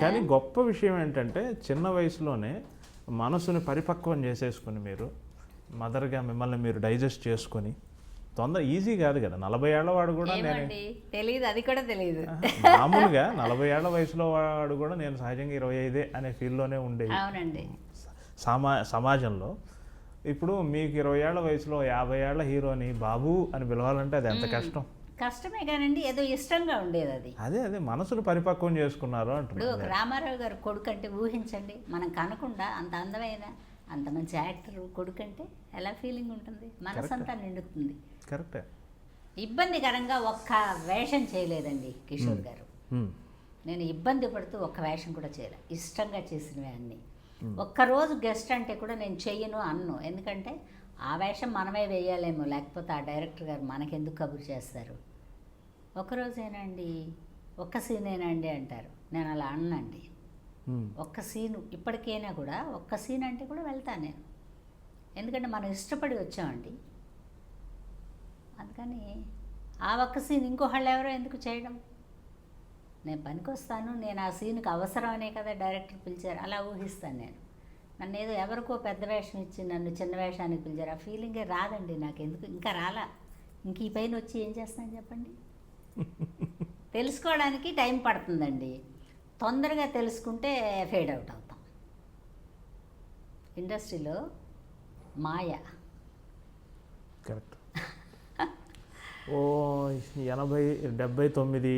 కానీ గొప్ప విషయం ఏంటంటే చిన్న వయసులోనే మనసుని పరిపక్వం చేసేసుకుని మీరు మదర్గా మిమ్మల్ని మీరు డైజెస్ట్ చేసుకొని ఈజీ కాదు కదా. 40 ఏళ్ల వాడు కూడా తెలియదు, అది కూడా తెలియదు. మామూలుగా 40 ఏళ్ల వయసులో వాడు కూడా నేను సహజంగా 25 అనే ఫీల్డ్లోనే ఉండేది. అవునండి. సమాజంలో ఇప్పుడు మీకు 20 ఏళ్ల వయసులో 50 ఏళ్ల హీరోని బాబు అని పిలవాలంటే అది ఎంత కష్టం. కష్టమే కానండి, ఏదో ఇష్టంగా ఉండేది అది. అదే మనసును పరిపక్వం చేసుకున్నారు ఇప్పుడు రామారావు గారు కొడుకు అంటే ఊహించండి, మనం కనకుండా అంత అందమైన అంత మంచి యాక్టర్ కొడుకు అంటే ఎలా ఫీలింగ్ ఉంటుంది, మనసంతా నిండుతుంది. కరెక్టే. ఇబ్బందికరంగా ఒక్క వేషం చేయలేదండి కిషోర్ గారు. నేను ఇబ్బంది పడుతూ ఒక్క వేషం కూడా చేయలే, ఇష్టంగా చేసినవి అన్నీ. ఒక్కరోజు గెస్ట్ అంటే కూడా నేను చెయ్యను అన్ను, ఎందుకంటే ఆ వేషం మనమే వేయాలేమో, లేకపోతే ఆ డైరెక్టర్ గారు మనకెందుకు కబురు చేస్తారు. ఒక్కరోజేనండి, ఒక్క సీనేనండి అంటారు. నేను అలా అన్నండి. ఒక్క సీను ఇప్పటికైనా కూడా ఒక్క సీన్ అంటే కూడా వెళ్తాను నేను, ఎందుకంటే మనం ఇష్టపడి వచ్చామండి. అందుకని ఆ ఒక్క సీన్ ఇంకోళ్ళు ఎవరో ఎందుకు చేయడం, నేను పనికొస్తాను, నేను ఆ సీన్కి అవసరం అనే కదా డైరెక్టర్ పిలిచారు, అలా ఊహిస్తాను నేను. నన్ను ఏదో ఎవరికో పెద్ద వేషం ఇచ్చి నన్ను చిన్న వేషానికి పిలిచారు, ఆ ఫీలింగే రాదండి నాకు. ఎందుకు ఇంకా రాలా, ఇంక ఈ పైన వచ్చి ఏం చేస్తాను చెప్పండి. తెలుసుకోవడానికి టైం పడుతుందండి, తొందరగా తెలుసుకుంటే ఫేడ్ అవుట్ అవుతాం. ఇండస్ట్రీలో మాయ. కరెక్ట్. 80, 79,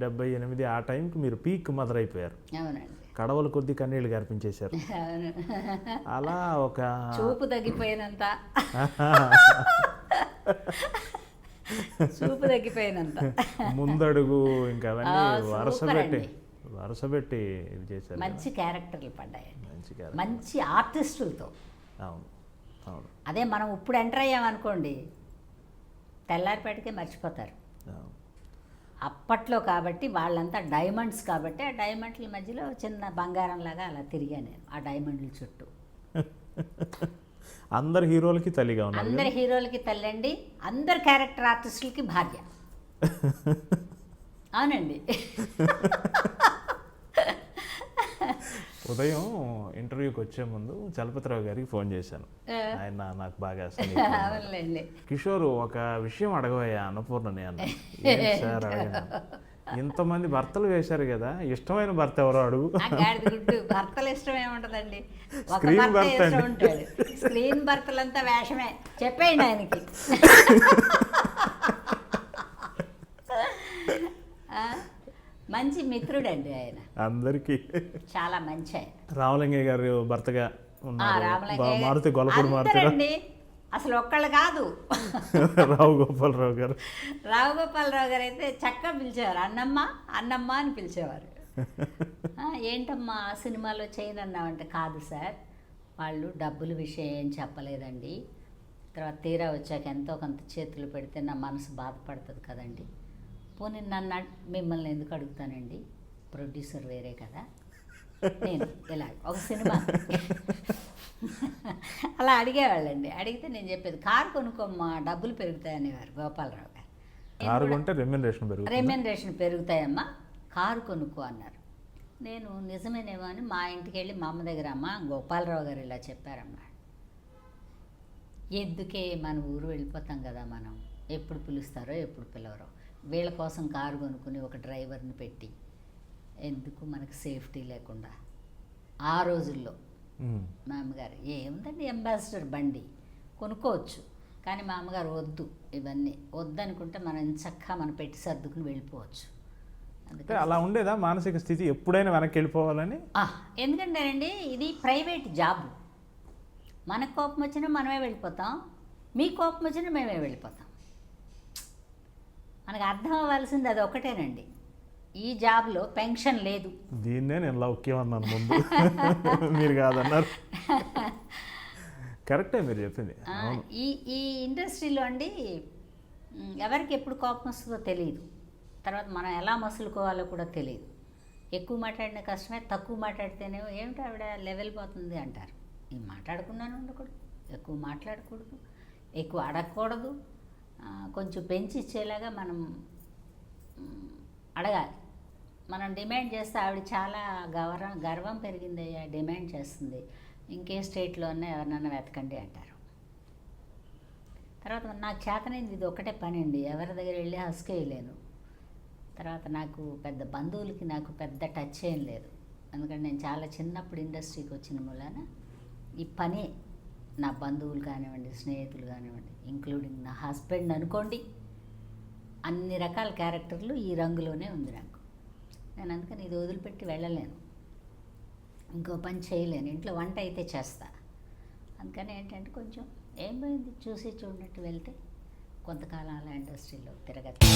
78 ఆ టైంకి మీరు పీక్ మదర్ అయిపోయారు. అవునండి. కడవల కొద్ది కన్నీళ్ళు గార్పించేశారు. అవును. అలా ఒక చూపు తగ్గిపోయినంత చూపు తగ్గిపోయినంత ముందడుగు ఇంకా అవన్నీ వరుస పెట్టి ఇది చేశారు. మంచి క్యారెక్టర్లు పడ్డాయండి, మంచి మంచి ఆర్టిస్టులతో. అవును అవును. అదే మనం ఇప్పుడు ఎంటర్ అయ్యామనుకోండి తెల్లారిపేటకే మర్చిపోతారు. అప్పట్లో కాబట్టి వాళ్ళంతా డైమండ్స్ కాబట్టి ఆ డైమండ్ల మధ్యలో చిన్న బంగారంలాగా అలా తిరిగాను నేను ఆ డైమండ్ల చుట్టూ. అందరు హీరోలకి తల్లిగా ఉన్నారు. అందరు హీరోలకి తల్లండి, అందరు క్యారెక్టర్ ఆర్టిస్టులకి భార్య. అవునండి. ఉదయం ఇంటర్వ్యూకి వచ్చే ముందు చలపతిరావు గారికి ఫోన్ చేశాను, ఆయన నాకు బాగా అవునండి. కిషోర్ ఒక విషయం అడగవయ్యా అన్నపూర్ణని అన్న. సార్ అడిగినా, ఇంతమంది భర్తలు వేశారు కదా, ఇష్టమైన భర్త ఎవరో అడుగు. భర్తలు ఇష్టం ఏముంటదండి, స్క్రీన్ భర్త ఉంటాడు. స్క్రీన్ భర్తలంతా వేషమే, చెప్పేయండి ఆయనకి. మంచి మిత్రుడండి ఆయన, అందరికి చాలా మంచి ఆయన. రామలింగయ్య గారు భర్తగా మారుతి గొల్లపూడి మారుతి అసలు ఒక్కళ్ళు కాదు. రావు గోపాలరావు గారు అయితే చక్కగా పిలిచేవారు, అన్నమ్మ అన్నమ్మ అని పిలిచేవారు. ఏంటమ్మా సినిమాలో చేయనన్నామంటే, కాదు సార్ వాళ్ళు డబ్బుల విషయం ఏం చెప్పలేదండి, తర్వాత తీరా వచ్చాక ఎంతో కొంత చేతులు పెడితే నా మనసు బాధపడుతుంది కదండి, పోనీ నన్ను మిమ్మల్ని ఎందుకు అడుగుతానండి, ప్రొడ్యూసర్ వేరే కదా, నేను ఇలా ఒక సినిమా అలా అడిగేవాళ్ళండి. అడిగితే నేను చెప్పేది కారు కొనుక్కోమ్మా డబ్బులు పెరుగుతాయనేవారు గోపాలరావు గారు. రెమ్యునరేషన్ పెరుగుతాయమ్మా, కారు కొనుక్కో అన్నారు. నేను నిజమేనేమో అని మా ఇంటికి వెళ్ళి మా అమ్మ దగ్గర, అమ్మ గోపాలరావు గారు ఇలా చెప్పారమ్మా, ఎందుకే మన ఊరు వెళ్ళిపోతాం కదా మనం, ఎప్పుడు పిలుస్తారో ఎప్పుడు పిలవరో, వీళ్ళ కోసం కారు కొనుక్కుని ఒక డ్రైవర్ని పెట్టి ఎందుకు మనకు సేఫ్టీ లేకుండా. ఆ రోజుల్లో మా అమ్మగారు, ఏముందండి అంబాసిడర్ బండి కొనుక్కోవచ్చు, కానీ మా అమ్మగారు వద్దు, ఇవన్నీ వద్దనుకుంటే మనం చక్కగా మనం పెట్టి సర్దుకుని వెళ్ళిపోవచ్చు. అందుకే అలా ఉండేదా మానసిక స్థితి, ఎప్పుడైనా వెనక్కి వెళ్ళిపోవాలని? ఎందుకంటేనండి ఇది ప్రైవేట్ జాబ్, మనకు కోపం వచ్చినా మనమే వెళ్ళిపోతాం, మీ కోపం వచ్చినా మేమే వెళ్ళిపోతాం. మనకు అర్థం అవ్వాల్సింది అది ఒకటేనండి, ఈ జాబ్లో పెన్షన్ లేదు. దీన్నే నేను లౌక్యం అన్నాను ముందు, మీరు కాదన్నారు. కరెక్టే మీరు చెప్పింది. ఈ ఇండస్ట్రీలో అండి ఎవరికి ఎప్పుడు కోపం వస్తుందో తెలియదు, తర్వాత మనం ఎలా మసులుకోవాలో కూడా తెలియదు. ఎక్కువ మాట్లాడిన కష్టమే, తక్కువ మాట్లాడితేనేమో ఏమిటి ఆవిడ లెవెల్ పోతుంది అంటారు. నేను మాట్లాడకుండానే ఉండకూడదు, ఎక్కువ మాట్లాడకూడదు, ఎక్కువ అడగకూడదు, కొంచెం పెంచి ఇచ్చేలాగా మనం అడగాలి. మనం డిమాండ్ చేస్తే ఆవిడ చాలా గర్వం పెరిగిందయ్యా, డిమాండ్ చేస్తుంది, ఇంకే స్టేట్లోనే ఎవరినన్నా వెతకండి అంటారు. తర్వాత నాకు చేతనైంది ఇది ఒకటే పని అండి, ఎవరి దగ్గర వెళ్ళి హస్కేయలేను. తర్వాత నాకు పెద్ద బంధువులకి నాకు పెద్ద టచ్ ఏం లేదు, ఎందుకంటే నేను చాలా చిన్నప్పుడు ఇండస్ట్రీకి వచ్చిన మూలాన ఈ పనే నా బంధువులు కానివ్వండి, స్నేహితులు కానివ్వండి, ఇంక్లూడింగ్ నా హస్బెండ్ అనుకోండి, అన్ని రకాల క్యారెక్టర్లు ఈ రంగులోనే ఉంది నాకు. నేను అందుకని ఇది వదిలిపెట్టి వెళ్ళలేను, ఇంకో పని చేయలేను, ఇంట్లో వంట అయితే చేస్తా. అందుకని ఏంటంటే కొంచెం ఏం పోయింది చూసి చూడనట్టు వెళ్తే కొంతకాలం అలా ఇండస్ట్రీలో తిరగచ్చు.